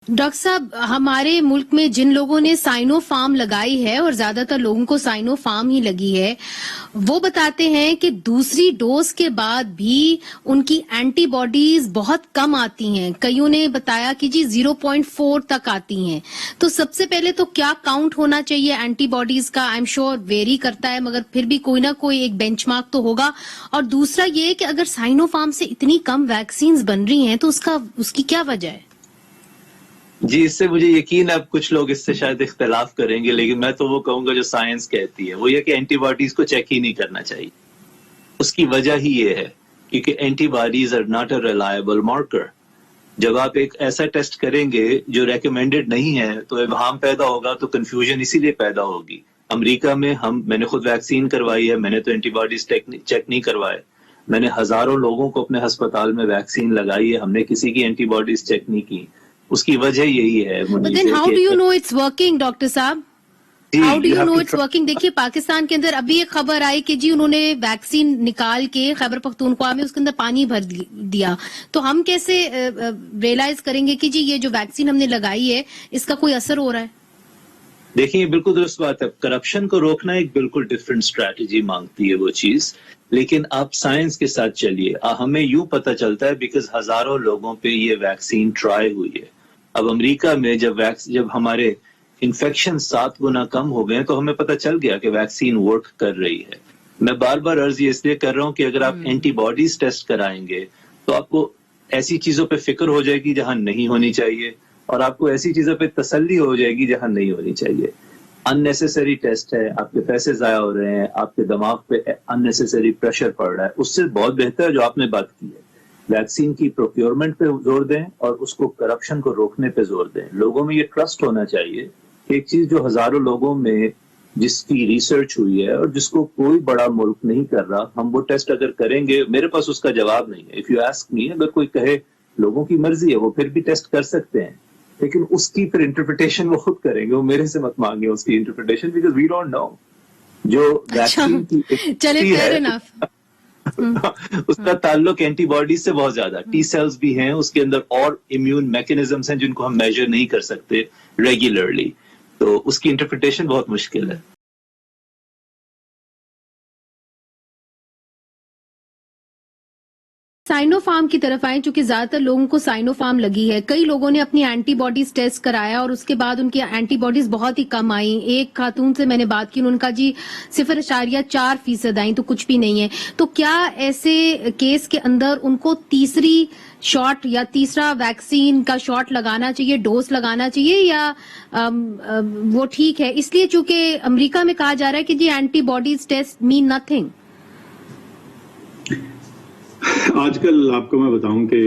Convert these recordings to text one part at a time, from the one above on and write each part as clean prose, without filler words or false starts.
Doctor صاحب، ہمارے ملک میں جن لوگوں نے سائنو فارم لگائی ہے، اور زیادہ تر لوگوں کو سائنو فارم ہی لگی ہے، وہ بتاتے ہیں کہ دوسری ڈوز کے بعد بھی ان کی اینٹی باڈیز بہت کم آتی ہیں. کئیوں نے بتایا کہ جی 0.4 تک آتی ہیں. تو سب سے پہلے تو کیا کاؤنٹ ہونا چاہیے اینٹی باڈیز کا؟ آئی ایم شیور ویری کرتا ہے، مگر پھر بھی کوئی نہ کوئی ایک بینچ مارک تو ہوگا. اور دوسرا یہ کہ اگر سائنو فارم سے اتنی کم ویکسینز بن رہی ہیں تو اس کی کیا وجہ ہے؟ جی، اس سے مجھے یقین ہے اب کچھ لوگ اس سے شاید اختلاف کریں گے، لیکن میں تو وہ کہوں گا جو سائنس کہتی ہے، وہ یہ کہ اینٹی باڈیز کو چیک ہی نہیں کرنا چاہیے. اس کی وجہ ہی یہ ہے کیونکہ antibodies are not a reliable marker. جب آپ ایک ایسا ٹیسٹ کریں گے جو ریکمینڈڈ نہیں ہے تو ابہام پیدا ہوگا، تو کنفیوژن اسی لیے پیدا ہوگی. امریکہ میں میں نے خود ویکسین کروائی ہے، میں نے تو اینٹی باڈیز چیک نہیں کروائے. میں نے ہزاروں لوگوں کو اپنے ہسپتال میں ویکسین لگائی ہے، ہم نے کسی کی اینٹی باڈیز چیک نہیں کی. اس کی وجہ یہی ہے. But then how do you know it's working, doctor صاحب؟ How do you know it's working? دیکھیے پاکستان کے اندر ابھی ایک خبر آئی کہ جی انہوں نے ویکسین نکال کے خیبر پختونخوا میں اس کے اندر پانی بھر دیا. تو ہم کیسے ریئلائز کریں گے کہ جی یہ جو ویکسین ہم نے لگائی ہے اس کا کوئی اثر ہو رہا ہے؟ دیکھیں، بالکل درست بات ہے. کرپشن کو روکنا ایک بالکل ڈفرینٹ اسٹریٹجی مانگتی ہے وہ چیز. لیکن آپ سائنس کے ساتھ چلیے. ہمیں یوں پتہ چلتا ہے بیکاز ہزاروں لوگوں پہ یہ ویکسین ٹرائی ہوئی ہے. اب امریکہ میں جب ہمارے انفیکشن 7 گنا کم ہو گئے تو ہمیں پتہ چل گیا کہ ویکسین ورک کر رہی ہے. میں بار بار عرض یہ اس لیے کر رہا ہوں کہ اگر آپ اینٹی باڈیز ٹیسٹ کرائیں گے تو آپ کو ایسی چیزوں پہ فکر ہو جائے گی جہاں نہیں ہونی چاہیے، اور آپ کو ایسی چیزوں پہ تسلی ہو جائے گی جہاں نہیں ہونی چاہیے. اننیسیسری ٹیسٹ ہے، آپ کے پیسے ضائع ہو رہے ہیں، آپ کے دماغ پہ اننیسیسری پریشر پڑ رہا ہے. اس سے بہت بہتر ہے جو آپ نے بات کی ہے، ویکسین کی پروکیورمنٹ پہ زور دیں اور اس کو کرپشن کو روکنے پہ زور دیں. لوگوں میں یہ ٹرسٹ ہونا چاہیے کہ ایک چیز جو ہزاروں لوگوں میں جس کی ریسرچ ہوئی ہے اور جس کو کوئی بڑا ملک نہیں کر رہا، ہم وہ ٹیسٹ اگر کریں گے. میرے پاس اس کا جواب نہیں ہے. اف یو آسک می، اگر کوئی کہے لوگوں کی مرضی ہے وہ پھر بھی ٹیسٹ کر سکتے ہیں، لیکن اس کی پھر انٹرپریٹیشن وہ خود کریں گے. وہ میرے سے مت مانگے اس کی interpretation, because we don't know. جو ویکسین کی ہے اس کا تعلق اینٹی باڈیز سے بہت زیادہ. ٹی سیلز بھی ہیں اس کے اندر اور امیون میکینزمز ہیں جن کو ہم میجر نہیں کر سکتے ریگولرلی. تو اس کی انٹرپریٹیشن بہت مشکل ہے. سائنو فارم کی طرف آئیں، چونکہ زیادہ تر لوگوں کو سائنو فارم لگی ہے. کئی لوگوں نے اپنی اینٹی باڈیز ٹیسٹ کرایا اور اس کے بعد ان کی اینٹی باڈیز بہت ہی کم آئیں. ایک خاتون سے میں نے بات کی، ان کا جی 0.4% آئیں، تو کچھ بھی نہیں ہے. تو کیا ایسے کیس کے اندر ان کو تیسری شاٹ یا تیسرا ویکسین کا شاٹ لگانا چاہیے، ڈوز لگانا چاہیے، یا وہ ٹھیک ہے؟ اس لیے چونکہ امریکہ میں کہا جا رہا ہے کہ جی اینٹی باڈیز ٹیسٹ مین نتھنگ. آج کل آپ کو میں بتاؤں کہ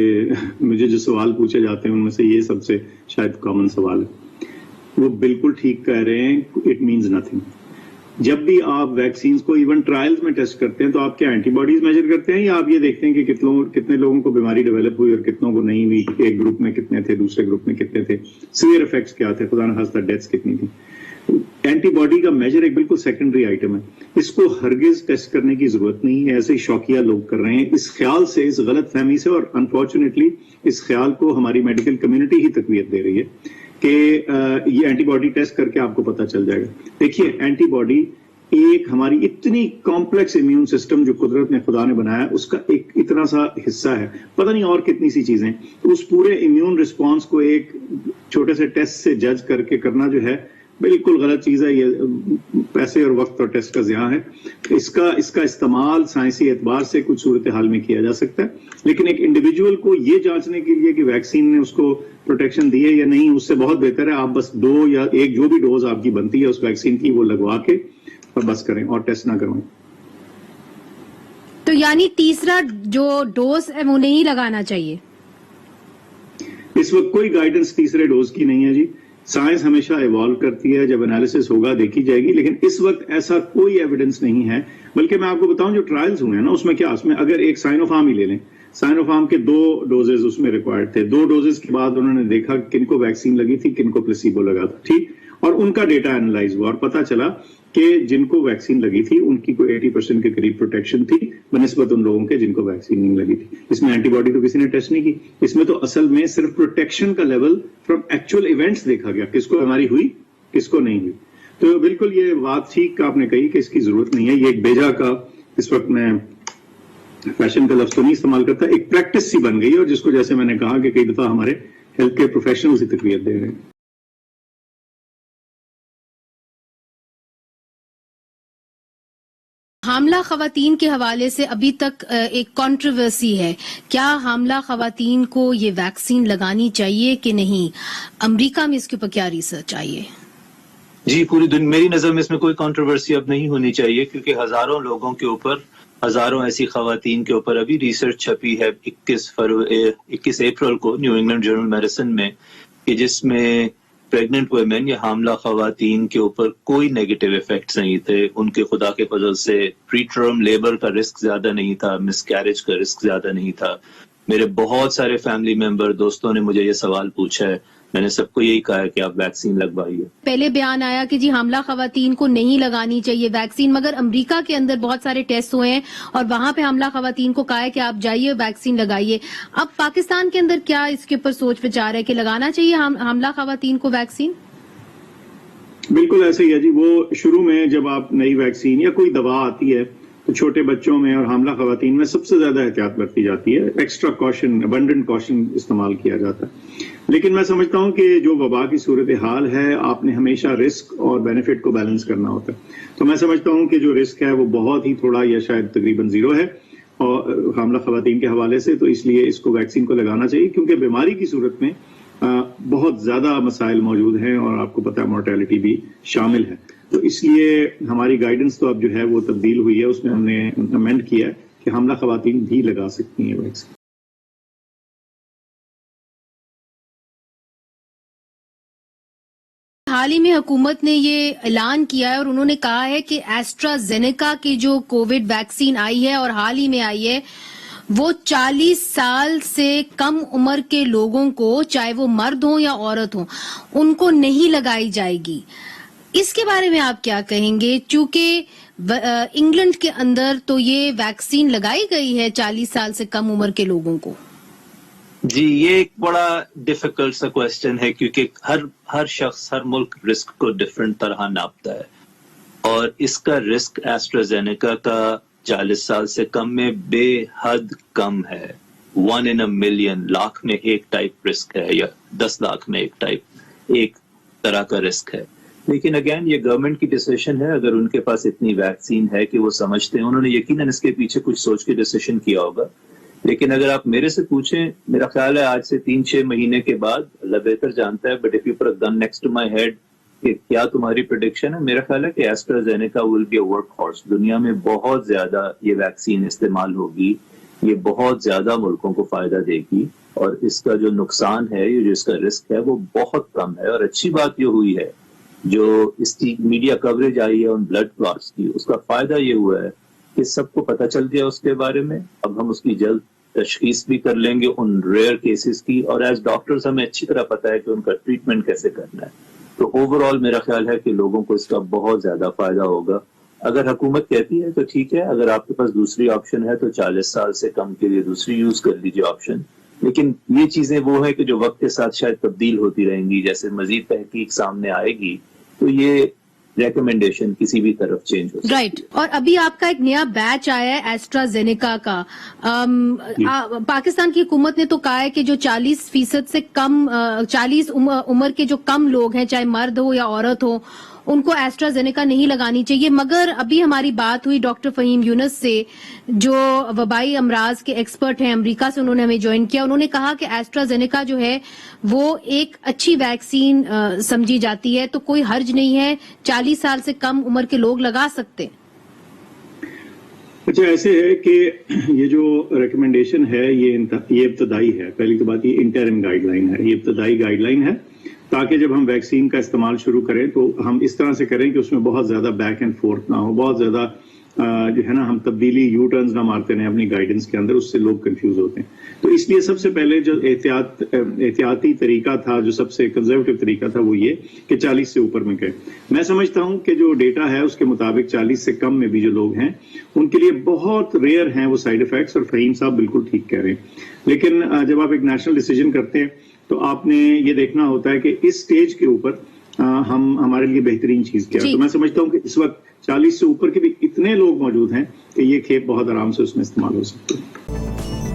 مجھے جو سوال پوچھے جاتے ہیں ان میں سے یہ سب سے شاید کامن سوال ہے. وہ بالکل ٹھیک کہہ رہے ہیں، اٹ مینز نتھنگ. جب بھی آپ ویکسینز کو ایون ٹرائلز میں ٹیسٹ کرتے ہیں تو آپ کیا اینٹی باڈیز میجر کرتے ہیں، یا آپ یہ دیکھتے ہیں کہ کتنے لوگوں کو بیماری ڈیولپ ہوئی اور کتنوں کو نہیں ہوئی، ایک گروپ میں کتنے تھے، دوسرے گروپ میں کتنے تھے، سیویئر افیکٹس کیا تھے، خدا نخواستہ ڈیتھس کتنی تھی. اینٹی باڈی کا میجر ایک بالکل سیکنڈری آئٹم ہے. اس کو ہرگز ٹیسٹ کرنے کی ضرورت نہیں ہے. ایسے شوقیہ لوگ کر رہے ہیں اس خیال سے، اس غلط فہمی سے، اور انفارچونیٹلی اس خیال کو ہماری میڈیکل کمیونٹی ہی تقویت دے رہی ہے کہ یہ اینٹی باڈی ٹیسٹ کر کے آپ کو پتہ چل جائے گا. دیکھیے، اینٹی باڈی ایک ہماری اتنی کمپلیکس امیون سسٹم جو قدرت نے خدا نے بنایا اس کا ایک اتنا سا حصہ ہے. پتہ نہیں اور کتنی سی چیزیں. اس پورے امیون رسپانس کو ایک چھوٹے سے ٹیسٹ سے جج کر کے کرنا جو ہے بالکل غلط چیز ہے. یہ پیسے اور وقت اور ٹیسٹ کا ضیاع ہے. اس کا استعمال سائنسی اعتبار سے کچھ صورتحال میں کیا جا سکتا ہے، لیکن ایک انڈیویجول کو یہ جانچنے کے لیے کہ ویکسین نے اس کو پروٹیکشن دی ہے یا نہیں، اس سے بہت بہتر ہے آپ بس 2 یا 1 جو بھی ڈوز آپ کی بنتی ہے اس ویکسین کی وہ لگوا کے اور بس کریں اور ٹیسٹ نہ کروائیں. تو یعنی تیسرا جو ڈوز ہے وہ نہیں لگانا چاہیے؟ اس وقت کوئی گائیڈنس تیسرے ڈوز کی نہیں ہے جی. سائنس ہمیشہ ایوالو کرتی ہے، جب انالیسس ہوگا دیکھی جائے گی، لیکن اس وقت ایسا کوئی ایویڈنس نہیں ہے. بلکہ میں آپ کو بتاؤں جو ٹرائلز ہوئے ہیں نا، اس میں کیا، اس میں اگر ایک سائنو فارم ہی لے لیں، سائنو فارم کے 2 ڈوزز اس میں ریکوائرڈ تھے. 2 ڈوزز کے بعد انہوں نے دیکھا کن کو ویکسین لگی تھی، کن کو پلیسیبو لگا تھا، ٹھیک، اور ان کا ڈیٹا اینالائز ہوا اور پتا چلا کہ جن کو ویکسین لگی تھی ان کی کوئی 80% کے قریب پروٹیکشن تھی بنسبت ان لوگوں کے جن کو ویکسین نہیں لگی تھی. اس میں اینٹی باڈی تو کسی نے ٹیسٹ نہیں کی, اس میں تو اصل میں صرف پروٹیکشن کا لیول فرام ایکچوئل ایونٹس دیکھا گیا, کس کو بیماری ہوئی کس کو نہیں ہوئی. تو بالکل یہ بات ٹھیک آپ نے کہی کہ اس کی ضرورت نہیں ہے. یہ ایک بیجا کا, اس وقت میں فیشن کا لفظ تو نہیں استعمال کرتا, ایک پریکٹس سی بن گئی اور جس کو جیسے میں نے کہا کہ کئی دفعہ ہمارے ہیلتھ کیئر پروفیشنلز ہی تقویت دے رہے ہیں. حاملہ خواتین کے حوالے سے ابھی تک ایک کنٹروورسی ہے. کیا حاملہ خواتین کو یہ ویکسین لگانی چاہیے کہ نہیں؟ امریکہ میں اس کے اوپر کیا ریسرچ آئیے؟ جی, پوری دنیا, میری نظر میں اس میں کوئی کنٹروورسی اب نہیں ہونی چاہیے, کیونکہ ہزاروں لوگوں کے اوپر, ہزاروں ایسی خواتین کے اوپر ابھی ریسرچ چھپی ہے 21 اپریل کو نیو انگلینڈ جرنل میڈیسن میں, کہ جس میں پریگننٹ ویمن یا حاملہ خواتین کے اوپر کوئی نیگیٹو ایفیکٹس نہیں تھے. ان کے خدا کے فضل سے پری ٹرم لیبر کا رسک زیادہ نہیں تھا, مس کیریج کا رسک زیادہ نہیں تھا. میرے بہت سارے فیملی ممبر دوستوں نے مجھے یہ سوال پوچھا ہے, میں نے سب کو یہی کہا ہے کہ آپ ویکسین لگوائیے. پہلے بیان آیا کہ جی حاملہ خواتین کو نہیں لگانی چاہیے ویکسین, مگر امریکہ کے اندر بہت سارے ٹیسٹ ہوئے ہیں اور وہاں پہ حاملہ خواتین کو کہا ہے کہ آپ جائیے ویکسین لگائیے. اب پاکستان کے اندر کیا اس کے اوپر سوچ وچار ہے کہ لگانا چاہیے حاملہ خواتین کو ویکسین؟ بالکل ایسے ہی ہے جی. وہ شروع میں جب آپ نئی ویکسین یا کوئی دوا آتی ہے تو چھوٹے بچوں میں اور حاملہ خواتین میں سب سے زیادہ احتیاط برتی جاتی ہے, ایکسٹرا کوشن, ابنڈنٹ کوشن استعمال کیا جاتا ہے. لیکن میں سمجھتا ہوں کہ جو وبا کی صورتحال ہے آپ نے ہمیشہ رسک اور بینیفٹ کو بیلنس کرنا ہوتا ہے. تو میں سمجھتا ہوں کہ جو رسک ہے وہ بہت ہی تھوڑا یا شاید تقریباً زیرو ہے اور حاملہ خواتین کے حوالے سے, تو اس لیے اس کو ویکسین کو لگانا چاہیے, کیونکہ بیماری کی صورت میں بہت زیادہ مسائل موجود ہیں اور آپ کو پتہ ہے مورٹیلٹی بھی شامل ہے. تو اس لیے ہماری گائیڈنس تو اب جو ہے وہ تبدیل ہوئی ہے, اس میں ہم نے امینڈ کیا ہے کہ حاملہ خواتین بھی لگا سکتی ہیں ویکسین. حال ہی میں حکومت نے یہ اعلان کیا ہے اور انہوں نے کہا ہے کہ ایسٹرا زینیکا کی جو کووڈ ویکسین آئی ہے اور حال ہی میں آئی ہے وہ 40 سال سے کم عمر کے لوگوں کو, چاہے وہ مرد ہوں یا عورت ہوں, ان کو نہیں لگائی جائے گی. اس کے بارے میں آپ کیا کہیں گے؟ چونکہ انگلینڈ کے اندر تو یہ ویکسین لگائی گئی ہے 40 سال سے کم عمر کے لوگوں کو. جی, یہ ایک بڑا ڈیفیکلٹ سا کویسچن ہے, کیونکہ ہر شخص, ہر ملک رسک کو ڈفرینٹ طرح ناپتا ہے, اور اس کا رسک ایسٹرازینیکا کا 40 سال سے کم میں بے حد کم ہے. 1 in a million, لاکھ میں ایک ٹائپ رسک ہے, یا 10 لاکھ میں ایک طرح کا رسک ہے. لیکن اگین یہ گورنمنٹ کی ڈیسیشن ہے. اگر ان کے پاس اتنی ویکسین ہے کہ وہ سمجھتے ہیں, انہوں نے یقیناً اس کے پیچھے کچھ سوچ کے ڈیسیشن کیا ہوگا. لیکن اگر آپ میرے سے پوچھیں, میرا خیال ہے آج سے 3-6 مہینے کے بعد, اللہ بہتر جانتا ہے, but if you put a gun next to my head کہ کیا تمہاری پریڈکشن ہے, میرا خیال ہے کہ AstraZeneca will be a workhorse. دنیا میں بہت زیادہ یہ ویکسین استعمال ہوگی, یہ بہت زیادہ ملکوں کو فائدہ دے گی, اور اس کا جو نقصان ہے, یہ جو اس کا رسک ہے, وہ بہت کم ہے. اور اچھی بات یہ ہوئی ہے جو اس کی میڈیا کوریج آئی ہے ان بلڈ کلاٹس کی, اس کا فائدہ یہ ہوا ہے کہ سب کو پتہ چل گیا اس کے بارے میں. اب ہم اس کی جلد تشخیص بھی کر لیں گے ان ریئر کیسز کی, اور ایز ڈاکٹرز ہمیں اچھی طرح پتہ ہے کہ ان کا ٹریٹمنٹ کیسے کرنا ہے. تو اوور آل میرا خیال ہے کہ لوگوں کو اس کا بہت زیادہ فائدہ ہوگا. اگر حکومت کہتی ہے تو ٹھیک ہے, اگر آپ کے پاس دوسری آپشن ہے تو 40 سال سے کم کے لیے دوسری یوز کر لیجیے آپشن. لیکن یہ چیزیں وہ ہیں کہ جو وقت کے ساتھ شاید تبدیل ہوتی رہیں گی. جیسے مزید تحقیق سامنے آئے گی تو یہ ریکمنڈیشن کسی بھی طرف چینج ہو سکتی ہے. رائٹ. اور ابھی آپ کا ایک نیا بیچ آیا ہے ایسٹرا زینیکا کا. پاکستان کی حکومت نے تو کہا ہے کہ جو 40% سے کم 40 عمر کے جو کم لوگ ہیں, چاہے مرد ہو یا عورت ہو, ان کو ایسٹرا زینیکا نہیں لگانی چاہیے. مگر ابھی ہماری بات ہوئی ڈاکٹر فہیم یونس سے, جو وبائی امراض کے ایکسپرٹ ہیں امریکہ سے, انہوں نے ہمیں جوائن کیا. انہوں نے کہا کہ ایسٹرا زینیکا جو ہے وہ ایک اچھی ویکسین سمجھی جاتی ہے, تو کوئی حرج نہیں ہے, 40 سال سے کم عمر کے لوگ لگا سکتے. اچھا, ایسے ہے کہ یہ جو ریکمنڈیشن ہے یہ ابتدائی ہے. پہلی تو بات یہ انٹرم گائیڈ لائن ہے, یہ ابتدائی گائیڈ لائن ہے, تاکہ جب ہم ویکسین کا استعمال شروع کریں تو ہم اس طرح سے کریں کہ اس میں بہت زیادہ بیک اینڈ فورتھ نہ ہو, بہت زیادہ جو ہے نا ہم تبدیلی یو ٹرنز نہ مارتے رہیں اپنی گائیڈنس کے اندر، اس سے لوگ کنفیوز ہوتے ہیں. تو اس لیے سب سے پہلے جو احتیاطی طریقہ تھا، جو سب سے کنزرویٹو طریقہ تھا، وہ یہ کہ 40 سے اوپر میں گئے. میں سمجھتا ہوں کہ جو ڈیٹا ہے اس کے مطابق 40 سے کم میں بھی جو لوگ ہیں ان کے لیے بہت ریئر ہیں وہ سائیڈ افیکٹس، اور فہیم صاحب بالکل ٹھیک کہہ رہے ہیں. لیکن جب آپ ایک نیشنل ڈیسیجن کرتے ہیں تو آپ نے یہ دیکھنا ہوتا ہے کہ اس سٹیج کے اوپر ہمارے لیے بہترین چیز کیا ہے. تو میں سمجھتا ہوں کہ اس وقت 40 سے اوپر کے بھی اتنے لوگ موجود ہیں کہ یہ کھیپ بہت آرام سے اس میں استعمال ہو سکتے ہیں.